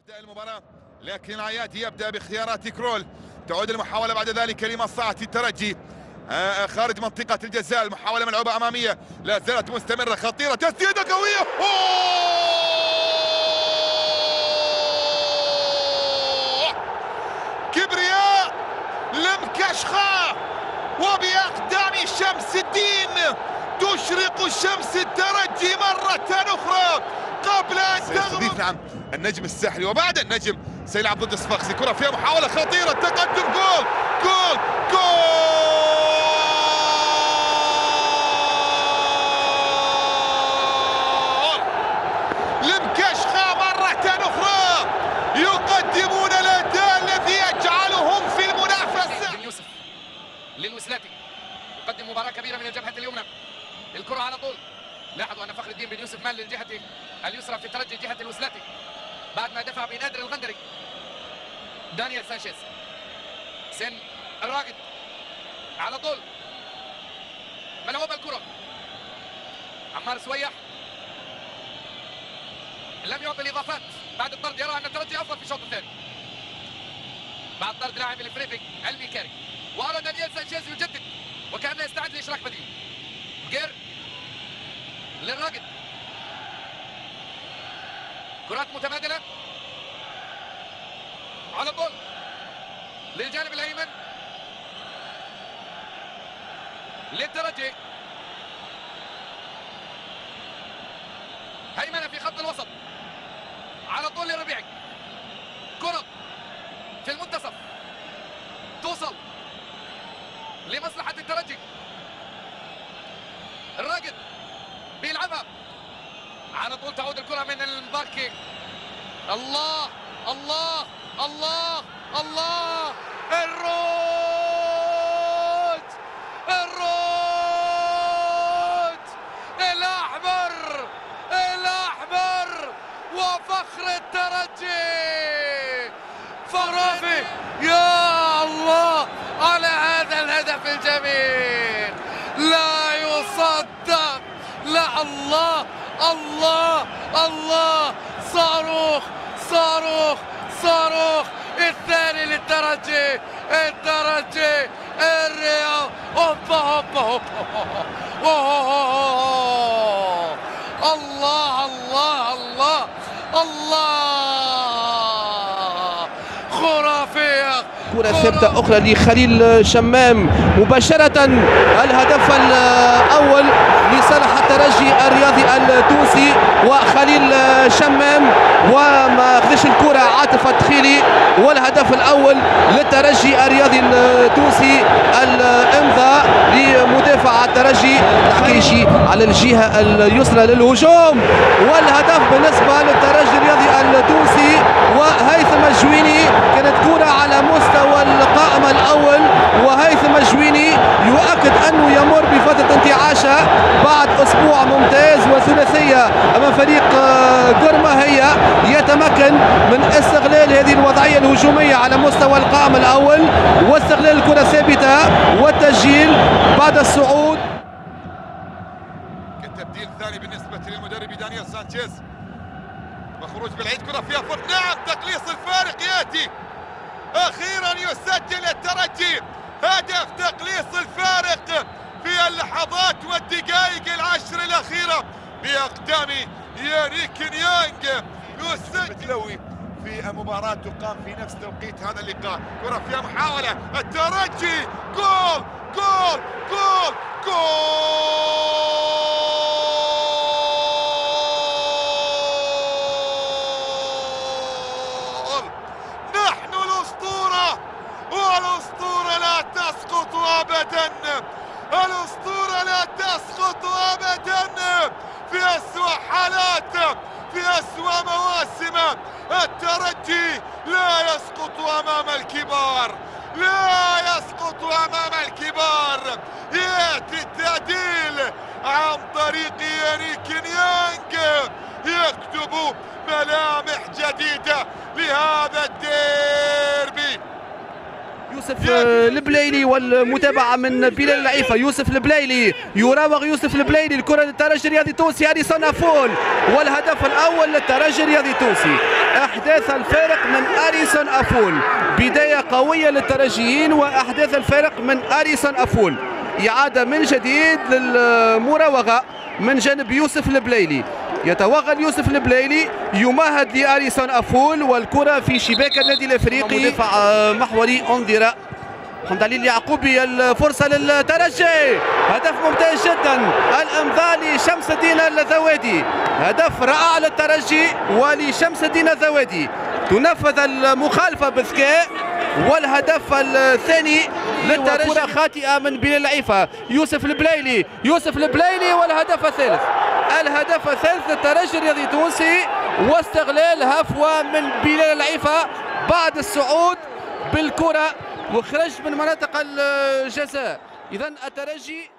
تبدأ المباراة لكن العيادي يبدأ باختيارات كرول. تعود المحاولة بعد ذلك لمصلحة الترجي خارج منطقة الجزاء. المحاولة ملعوبة أمامية لا زالت مستمرة خطيرة، تسديدة قوية. كبرياء لمكشخة وبأقدام شمس الدين تشرق الشمس الترجي مرة أخرى قبل أن تغرب. نعم النجم الساحلي وبعد النجم سيلعب ضد صفاقسي. كرة فيها محاولة خطيرة، تقدم، جول جول جول. لمكشخة مرة أخرى يقدمون الأداء الذي يجعلهم في المنافسة. بن يوسف للوسلاتي يقدم مباراة كبيرة من الجبهة اليمنى. الكرة على طول. لاحظوا أن فخر الدين بن يوسف مال للجهة اليسرى في الترجي جهة الوسلاتي بعد ما دفع بنادر الغندري. دانيال سانشيز سن الراقد على طول، ملعوبة الكرة. عمار سويح لم يعطي الإضافات بعد الطرد. يرى أن الترجي أفضل في الشوط الثاني بعد طرد لاعب الإفريقي الميكاري. وأرى دانيال سانشيز يجدد وكأنه يستعد لإشراك بديل. جير للراقد، كرات متبادلة على طول للجانب الأيمن للترجي. هيمنة في خط الوسط على طول للربيعي. كرة في المنتصف توصل لمصلحة الترجي. الراقد بيلعبها على طول، تعود الكرة من المباركي. الله الله الله الله، الروج الروج الأحمر الأحمر وفخر الترجي فرافي. يا الله على هذا الهدف الجميل، لا يصدق. لا الله الله الله، صاروخ صاروخ صاروخ. الثاني للترجي، الترجي الرياض. هوبا هوبا هوبا، الله الله الله الله، خرافية. كرة ثابتة أخرى لخليل شمام مباشرة. الهدف الأول لصالح الترجي الرياضي التونسي وخليل شمام، وما خدش الكرة عاطف الدخيلي. والهدف الأول للترجي الرياضي التونسي، الإمضاء لمدافع الترجي حكيشي على الجهة اليسرى للهجوم. والهدف بالنسبة للترجي الرياضي التونسي وهيثم الجويني. كانت كرة على مستوى القائمة الأول، وهيثم الجويني يؤكد أنه يمر بفترة انتعاشة بعد أسبوع ممتاز وثلاثية أمام فريق قرمة. هي يتمكن من استغلال هذه الوضعية الهجومية على مستوى القائمة الأول واستغلال الكرة الثابتة والتسجيل بعد الصعود. التبديل الثاني بالنسبة للمدرب دانيال سانشيز وخروج بالعيد. كرة فيها فرق، نعم تقليص الفارق يأتي أخيرا. يسجل الترجي هدف تقليص الفارق في اللحظات والدقائق العشر الأخيرة بأقدام يانيك نيانج. يسجل في مباراة تقام في نفس توقيت هذا اللقاء. كرة فيها محاولة الترجي، جول جول جول جول. نحن الأسطورة، والأسطورة لا تسقط أبدا. الأسطورة لا تسقط أبدا في أسوأ حالات، في أسوأ مواسم. الترجي لا يسقط أمام الكبار، لا يسقط أمام الكبار. يأتي التعديل عن طريق يانيك نيانج، يكتب ملامح جديدة لهذا الديربي. يوسف البلايلي والمتابعة من بلال العيفة. يوسف البلايلي يراوغ يوسف البلايلي، الكرة للترجي الرياضي التونسي، أليسون أفول والهدف الأول للترجي الرياضي التونسي. أحداث الفارق من أليسون أفول، بداية قوية للترجيين وأحداث الفارق من أليسون أفول. إعادة من جديد للمراوغة من جانب يوسف البلايلي، يتوغل يوسف البلايلي يمهد لأليسون أفول والكرة في شباك النادي الافريقي. مدافع محوري انذر حمد علي اليعقوبي، الفرصة للترجي، هدف ممتاز جدا، الامضاء لشمس الدين الذوادي، هدف رائع للترجي ولشمس الدين الذوادي، تنفذ المخالفة بذكاء والهدف الثاني للترجي. كرة خاطئة من بلال العيفة، يوسف البلايلي والهدف الثالث، الهدف الثالث للترجي الرياضي التونسي، واستغلال هفوة من بلال العيفة بعد الصعود بالكرة وخرج من مناطق الجزاء. إذن الترجي